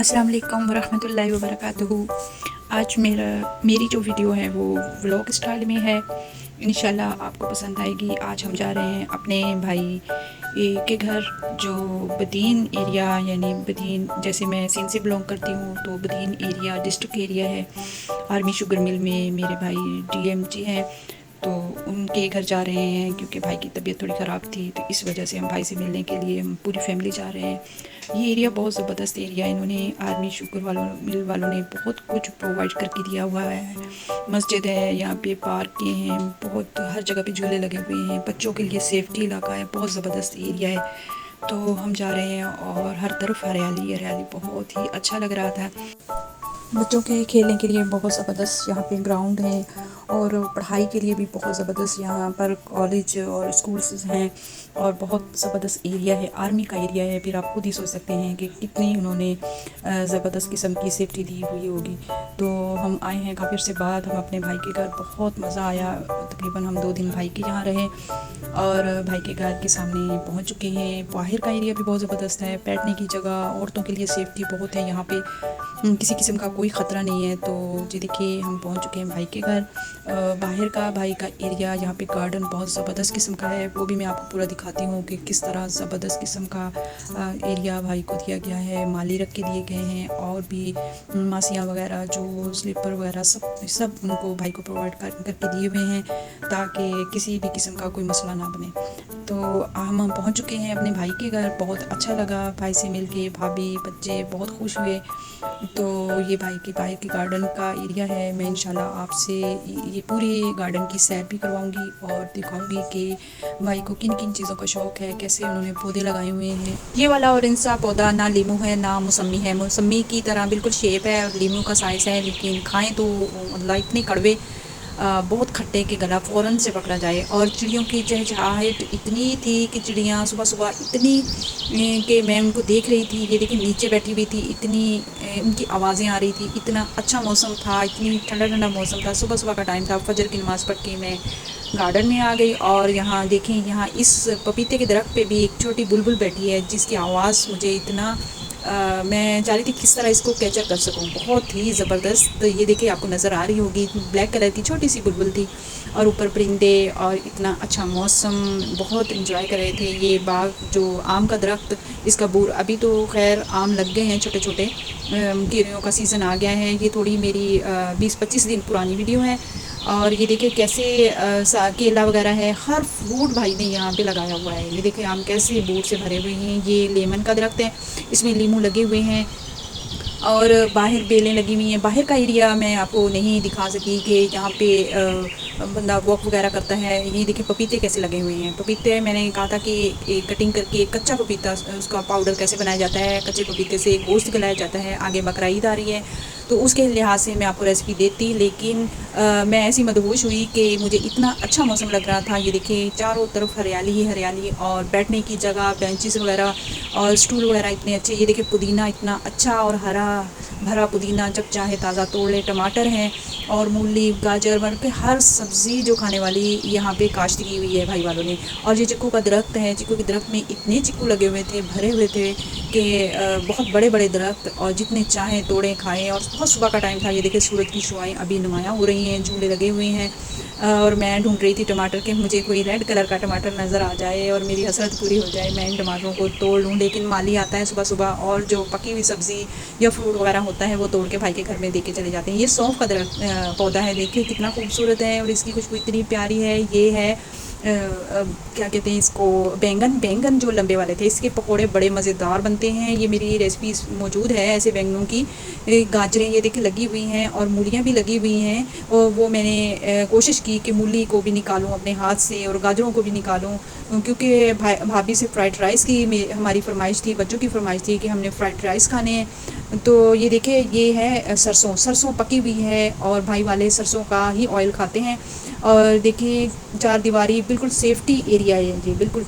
अस्सलाम वालेकुम वरहमतुल्लाहि वबरकातुहू। आज मेरी जो वीडियो है वो व्लॉग स्टाइल में है। इंशाल्लाह आपको पसंद आएगी। आज हम जा रहे हैं अपने भाई के घर, जो बदीन एरिया, यानी बदीन, जैसे मैं सिंध से बिलोंग करती हूँ तो बदीन एरिया डिस्ट्रिक्ट एरिया है। आर्मी शुगर मिल में मेरे भाई डीएमजी हैं, तो उनके घर जा रहे हैं क्योंकि भाई की तबीयत थोड़ी ख़राब थी, तो इस वजह से हम भाई से मिलने के लिए हम पूरी फैमिली जा रहे हैं। ये एरिया बहुत ज़बरदस्त एरिया है। इन्होंने आर्मी शुगर मिल वालों ने बहुत कुछ प्रोवाइड करके दिया हुआ है। मस्जिद है, यहाँ पे पार्क हैं, बहुत हर जगह पे झूले लगे हुए हैं, बच्चों के लिए सेफ्टी इलाका है, बहुत ज़बरदस्त एरिया है। तो हम जा रहे हैं और हर तरफ हरियाली हरियाली, बहुत ही अच्छा लग रहा था। बच्चों के खेलने के लिए बहुत ज़बरदस्त यहाँ पे ग्राउंड है, और पढ़ाई के लिए भी बहुत ज़बरदस्त यहाँ पर कॉलेज और स्कूल्स हैं, और बहुत ज़बरदस्त एरिया है, आर्मी का एरिया है। फिर आप खुद ही सोच सकते हैं कि कितनी उन्होंने ज़बरदस्त किस्म की सेफ्टी दी हुई होगी। तो हम आए हैं काफ़ी से बाद, हम अपने भाई के घर, बहुत मज़ा आया। तकरीबन हम 2 दिन भाई के यहाँ रहे और भाई के घर के सामने पहुँच चुके हैं। बाहर का एरिया भी बहुत ज़बरदस्त है, बैठने की जगह, औरतों के लिए सेफ्टी बहुत है यहाँ पे, किसी किस्म का कोई ख़तरा नहीं है। तो जी देखिए, हम पहुंच चुके हैं भाई के घर। बाहर का भाई का एरिया, यहाँ पे गार्डन बहुत ज़बरदस्त किस्म का है, वो भी मैं आपको पूरा दिखाती हूँ कि किस तरह ज़बरदस्त किस्म का एरिया भाई को दिया गया है। माली रख के दिए गए हैं, और भी मासियाँ वगैरह, जो स्लीपर वगैरह, सब उनको भाई को प्रोवाइड करके दिए हुए हैं, ताकि किसी भी किस्म का कोई मसला ना बने। तो हम पहुँच चुके हैं अपने भाई के घर। बहुत अच्छा लगा भाई से मिल के, भाभी बच्चे बहुत खुश हुए। तो ये भाई के गार्डन का एरिया है। मैं इंशाल्लाह आपसे ये पूरे गार्डन की सैर भी करवाऊंगी और दिखाऊंगी कि भाई को किन किन चीज़ों का शौक़ है, कैसे उन्होंने पौधे लगाए हुए हैं। ये वाला ऑरेंज सा पौधा ना लीमू है ना मौसमी है, मौसमी की तरह बिल्कुल शेप है और लीमू का साइज़ है, लेकिन खाएँ तो मतलब इतने कड़वे, बहुत खट्टे के गला फ़ौरन से पकड़ा जाए। और चिड़ियों की चहचहाहट इतनी थी कि चिड़ियाँ सुबह सुबह इतनी कि मैं उनको देख रही थी, ये देखिए नीचे बैठी हुई थी, इतनी उनकी आवाज़ें आ रही थी। इतना अच्छा मौसम था, इतनी ठंडा ठंडा मौसम था, सुबह सुबह का टाइम था। फजर की नमाज़ पढ़ के मैं गार्डन में आ गई, और यहाँ देखें, यहाँ इस पपीते के दरख्त पे भी एक छोटी बुलबुल बैठी है, जिसकी आवाज़ मुझे इतना मैं चाह रही थी किस तरह इसको कैचअप कर सकूं। बहुत ही ज़बरदस्त, ये देखिए आपको नज़र आ रही होगी, ब्लैक कलर की छोटी सी बुलबुल थी, और ऊपर परिंदे, और इतना अच्छा मौसम, बहुत इंजॉय कर रहे थे। ये बाग, जो आम का दरख्त, इसका बूर, अभी तो खैर आम लग गए हैं छोटे छोटे, कीड़ियों का सीज़न आ गया है। ये थोड़ी मेरी 20-25 दिन पुरानी वीडियो है। और ये देखिए कैसे केला वगैरह है, हर फ्रूट भाई ने यहाँ पे लगाया हुआ है। ये देखिए आम कैसे बूट से भरे हुए हैं। ये लेमन का दरख्त है, इसमें लीमू लगे हुए हैं, और बाहर बेलें लगी हुई हैं। बाहर का एरिया मैं आपको नहीं दिखा सकी कि यहाँ पे बंदा वॉक वगैरह करता है। ये देखिए पपीते कैसे लगे हुए हैं। पपीते मैंने कहा था कि एक कटिंग करके कच्चा पपीता, उसका पाउडर कैसे बनाया जाता है, कच्चे पपीते से गोश्त गलाया जाता है। आगे बकरा ईद आ रही है, तो उसके लिहाज से मैं आपको रेसिपी देती, लेकिन मैं ऐसी मदहोश हुई कि मुझे इतना अच्छा मौसम लग रहा था। ये देखिए चारों तरफ हरियाली ही हरियाली, और बैठने की जगह, बेंचेस वगैरह और स्टूल वगैरह इतने अच्छे। ये देखिए पुदीना इतना अच्छा और हरा भरा पुदीना, जब चाहे ताज़ा तोड़ ले। टमाटर हैं, और मूली, गाजर, बल्कि हर सब्ज़ी जो खाने वाली यहाँ पे काश्त की हुई है भाई वालों ने। और ये चिक्कू का दरख्त है, चिक्कू के दरख्त में इतने चिक्कू लगे हुए थे, भरे हुए थे कि बहुत बड़े बड़े दरख्त, और जितने चाहें तोड़ें खाएँ। और बहुत सुबह का टाइम था। ये देखिए सूरज की शुआएँ अभी नुमायाँ हो रही हैं, झूले लगे हुए हैं। और मैं ढूंढ रही थी टमाटर के, मुझे कोई रेड कलर का टमाटर नज़र आ जाए और मेरी हसरत पूरी हो जाए, मैं इन टमाटरों को तोड़ लूँ। लेकिन माली आता है सुबह सुबह, और जो पकी हुई सब्ज़ी या फ्रूट वगैरह होता है वो तोड़ के भाई के घर में दे के चले जाते हैं। ये सौंफ का पौधा है, देखिए कितना खूबसूरत है, और इसकी खुशबू इतनी प्यारी है। ये है क्या कहते हैं इसको, बैंगन जो लंबे वाले थे, इसके पकोड़े बड़े मज़ेदार बनते हैं। ये मेरी रेसिपी मौजूद है ऐसे बैंगनों की। गाजरें ये देखिए लगी हुई हैं, और मूलियाँ भी लगी हुई हैं, और वो मैंने कोशिश की कि मूली को भी निकालूं अपने हाथ से, और गाजरों को भी निकालूं, क्योंकि भाभी से फ़्राइड राइस की हमारी फरमाइश थी, बच्चों की फरमाइश थी कि हमने फ़्राइड राइस खाने हैं। तो ये देखिए, ये है सरसों पकी हुई है, और भाई वाले सरसों का ही ऑयल खाते हैं। और देखिए चार दीवारी, बिल्कुल सेफ्टी एरिया है जी, बिल्कुल।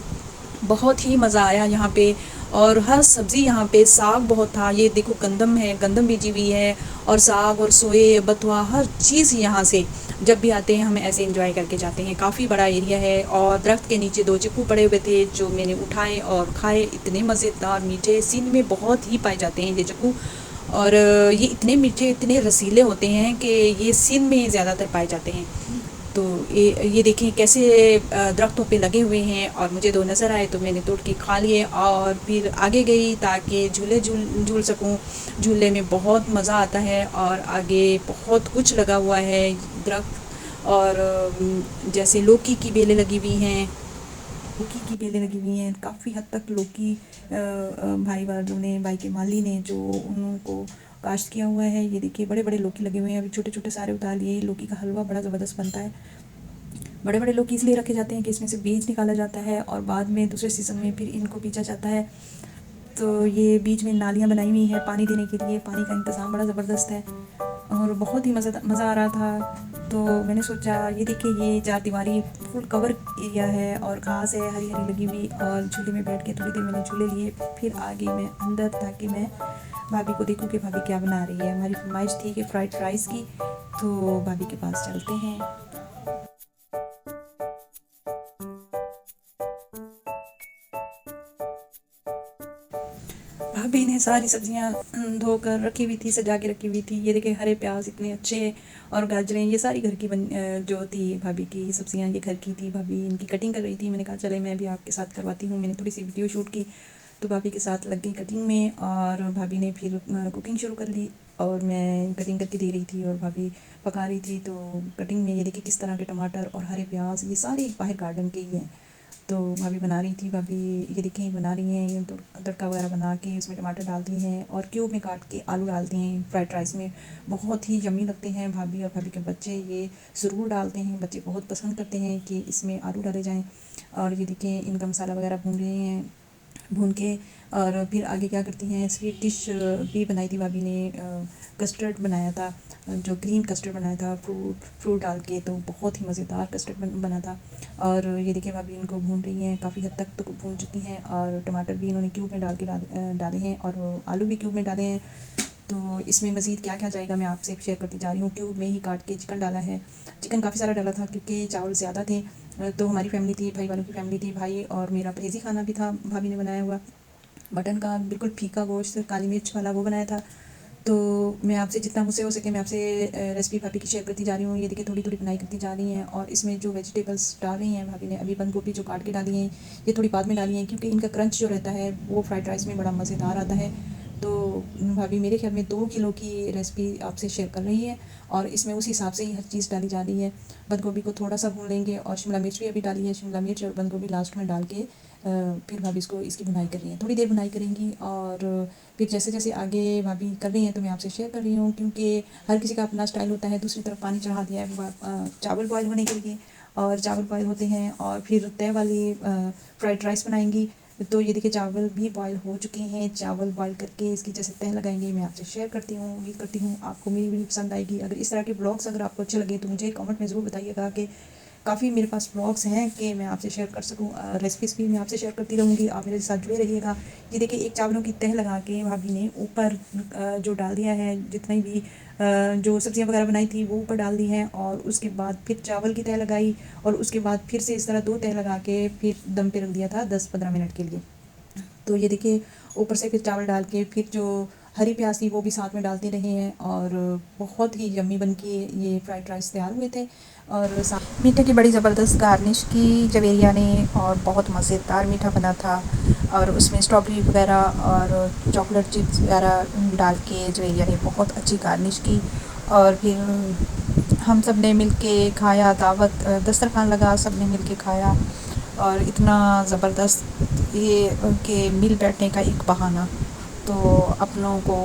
बहुत ही मज़ा आया यहाँ पे, और हर सब्ज़ी यहाँ पे, साग बहुत था। ये देखो गंदम है, गंदम बीजी हुई है, और साग और सोए बथुआ, हर चीज़ यहाँ से जब भी आते हैं हम ऐसे एंजॉय करके जाते हैं। काफ़ी बड़ा एरिया है, और दरख्त के नीचे 2 चिक्कू पड़े हुए थे, जो मैंने उठाए और खाए। इतने मज़ेदार मीठे, सिंध में बहुत ही पाए जाते हैं ये चिक्कू, और ये इतने मीठे, इतने रसीले होते हैं कि ये सिंध में ज़्यादातर पाए जाते हैं। तो ये देखें कैसे दरख्तों पे लगे हुए हैं, और मुझे दो नज़र आए तो मैंने तोड़ के खा लिए और फिर आगे गई ताकि झूले झूल झूल सकूं। झूले में बहुत मज़ा आता है, और आगे बहुत कुछ लगा हुआ है दरख्त, और जैसे लौकी की बेलें लगी हुई हैं, लौकी की बेलें लगी हुई हैं काफ़ी हद तक। लौकी भाई वालों ने, भाई के माली ने जो उनको काश्त किया हुआ है, ये देखिए बड़े बड़े लौकी लगे हुए हैं। अभी छोटे छोटे सारे उतार लिए। लौकी का हलवा बड़ा ज़बरदस्त बनता है। बड़े बड़े लौकी इसलिए रखे जाते हैं कि इसमें से बीज निकाला जाता है और बाद में दूसरे सीज़न में फिर इनको बीजा जाता है। तो ये बीच में नालियाँ बनाई हुई हैं पानी देने के लिए। पानी का इंतज़ाम बड़ा ज़बरदस्त है और बहुत ही मज़ा आ रहा था। तो मैंने सोचा, ये देखिए ये चार दीवारी फुल कवर एरिया है और घास है हरी हरी लगी हुई, और झूले में बैठ के थोड़ी देर मैंने झूले लिए। फिर आ गई मैं अंदर ताकि मैं भाभी को देखूं कि भाभी क्या बना रही है। हमारी फरमाइश थी कि फ्राइड राइस की, तो भाभी के पास चलते हैं। भाभी ने सारी सब्जियां धोकर रखी हुई थी, सजा के रखी हुई थी। ये देखिए हरे प्याज इतने अच्छे, और गाजरें, ये सारी घर की जो थी भाभी की सब्जियां, ये घर की थी। भाभी इनकी कटिंग कर रही थी। मैंने कहा चले मैं भी आपके साथ करवाती हूँ। मैंने थोड़ी सी वीडियो शूट की, तो भाभी के साथ लग गई कटिंग में, और भाभी ने फिर कुकिंग शुरू कर ली और मैं कटिंग करके दे रही थी और भाभी पका रही थी। तो कटिंग में ये देखिए किस तरह के टमाटर और हरे प्याज, ये सारे बाहर गार्डन के ही हैं। तो भाभी बना रही थी। भाभी ये देखें बना रही हैं, ये तड़का वगैरह बना के उसमें टमाटर डालती हैं और क्यूब में काट के आलू डालती हैं फ्राइड राइस में। बहुत ही यम्मी लगते हैं। भाभी और भाभी के बच्चे ये ज़रूर डालते हैं। बच्चे बहुत पसंद करते हैं कि इसमें आलू डाले जाएँ। और ये देखें इनका मसाला वगैरह भून रहे हैं, भून के। और फिर आगे क्या करती हैं, स्वीट डिश भी बनाई थी भाभी ने। कस्टर्ड बनाया था, जो ग्रीन कस्टर्ड बनाया था फ्रूट डाल के, तो बहुत ही मज़ेदार कस्टर्ड बना था। और ये देखिए भाभी इनको भून रही हैं, काफ़ी हद तक तो भून चुकी हैं, और टमाटर भी इन्होंने क्यूब में डाले हैं और आलू भी क्यूब में डाले हैं। तो इसमें मज़ीद क्या क्या जाएगा मैं आपसे शेयर करती जा रही हूँ। क्यूब में ही काट के चिकन डाला है। चिकन काफ़ी सारा डाला था क्योंकि चावल ज़्यादा थे। तो हमारी फैमिली थी, भाई वालों की फैमिली थी, भाई और मेरा परहेज़ी खाना भी था भाभी ने बनाया हुआ। मटन का बिल्कुल फीका गोश्त, काली मिर्च वाला, वो बनाया था। तो मैं आपसे जितना मुझसे हो सके मैं आपसे रेसिपी भाभी की शेयर करती जा रही हूँ। ये देखिए थोड़ी थोड़ी बनाई करती जा रही हैं, और इसमें जो वेजिटेबल्स डाल रही हैं भाभी ने, अभी बंद गोभी जो काट के डाली हैं, ये थोड़ी बाद में डाली हैं क्योंकि इनका क्रंच जो रहता है वो फ्राइड राइस में बड़ा मज़ेदार आता है। तो भाभी मेरे ख्याल में 2 किलो की रेसिपी आपसे शेयर कर रही है, और इसमें उस हिसाब से ही हर चीज़ डाली जा रही है। बंद गोभी को थोड़ा सा भून लेंगे, और शिमला मिर्च भी अभी डाली है। शिमला मिर्च और बंद गोभी लास्ट में डाल के फिर भाभी इसकी बुनाई कर रही हैं, थोड़ी देर बुनाई करेंगी। और फिर जैसे जैसे आगे भाभी कर रही हैं तो मैं आपसे शेयर कर रही हूँ, क्योंकि हर किसी का अपना स्टाइल होता है। दूसरी तरफ पानी चढ़ा दिया है चावल बॉयल होने के लिए, और चावल बॉयल होते हैं और फिर तय वाली फ्राइड राइस बनाएंगी। तो ये देखिए चावल भी बॉयल हो चुके हैं। चावल बॉयल करके इसकी जैसे तह लगाएंगे, मैं आपसे शेयर करती हूँ। उम्मीद करती हूँ आपको मेरी वीडियो पसंद आएगी। अगर इस तरह के ब्लॉग्स अगर आपको अच्छे लगे तो मुझे कमेंट में ज़रूर बताइएगा कि काफ़ी मेरे पास ब्लॉग्स हैं कि मैं आपसे शेयर कर सकूँ। रेसिपीज़ भी मैं आपसे शेयर करती रहूँगी, आप मेरे साथ जुड़े रहिएगा। ये देखिए एक चावलों की तह लगा के भाभी ने ऊपर जो डाल दिया है, जितनी भी जो सब्जियां वगैरह बनाई थी वो ऊपर डाल दी हैं, और उसके बाद फिर चावल की तह लगाई, और उसके बाद फिर से इस तरह 2 तह लगा के फिर दम पे रख दिया था 10-15 मिनट के लिए। तो ये देखिए ऊपर से फिर चावल डाल के फिर जो हरी प्याज थी वो भी साथ में डालते रहे हैं, और बहुत ही यम्मी बन के ये फ्राइड राइस तैयार हुए थे। और मीठे की बड़ी ज़बरदस्त गार्निश की जवेरिया ने, और बहुत मज़ेदार मीठा बना था। और उसमें स्ट्रॉबेरी वगैरह और चॉकलेट चिप्स वगैरह डाल के जवेरिया ने बहुत अच्छी गार्निश की। और फिर हम सब ने मिल के खाया, दावत दस्तरखान लगा, सब ने मिल के खाया। और इतना ज़बरदस्त ये कि मिल बैठने का एक बहाना। तो अपनों को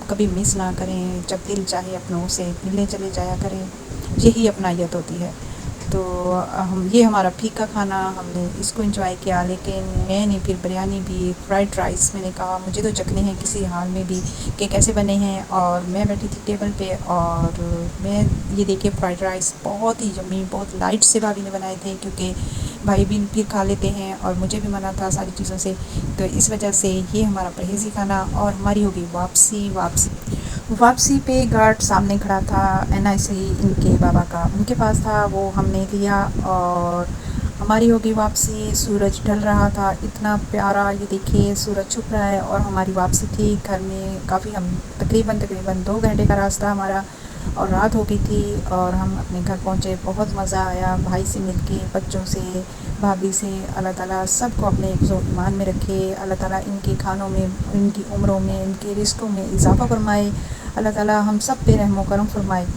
कभी मिस ना करें, जब दिल चाहे अपनों से मिलने चले जाया करें, यही अपनायत होती है। तो हम ये हमारा फीका खाना हमने इसको एंजॉय किया। लेकिन मैंने फिर बिरयानी भी, फ्राइड राइस, मैंने कहा मुझे तो चखने हैं किसी हाल में भी कि कैसे बने हैं। और मैं बैठी थी टेबल पे, और मैं ये देखिए फ्राइड राइस बहुत ही यम्मी, बहुत लाइट से भाभी ने बनाए थे, क्योंकि भाई भी फिर खा लेते हैं और मुझे भी मना था सारी चीज़ों से। तो इस वजह से ये हमारा परहेज़ी खाना, और हमारी होगी वापसी पे गार्ड सामने खड़ा था, NIC इनके बाबा का उनके पास था, वो हमने लिया। और हमारी होगी वापसी। सूरज ढल रहा था, इतना प्यारा, ये देखिए सूरज छुप रहा है और हमारी वापसी थी घर में। काफ़ी हम तकरीबन 2 घंटे का रास्ता हमारा और रात हो गई थी और हम अपने घर पहुँचे। बहुत मज़ा आया भाई से मिलके, बच्चों से, भाभी से। अल्लाह ताला सबको अपने हिफ्ज़ व ईमान में रखे। अल्लाह ताला इनके खानों में, इनकी उम्रों में, इनके रिज़्क़ों में इज़ाफ़ा फ़रमाए। अल्लाह ताला हम सब पे रहम व करम फ़रमाए।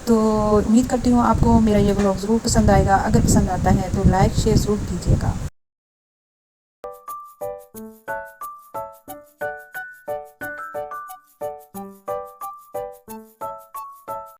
तो उम्मीद करती हूँ आपको मेरा ये व्लॉग ज़रूर पसंद आएगा। अगर पसंद आता है तो लाइक शेयर ज़रूर कीजिएगा।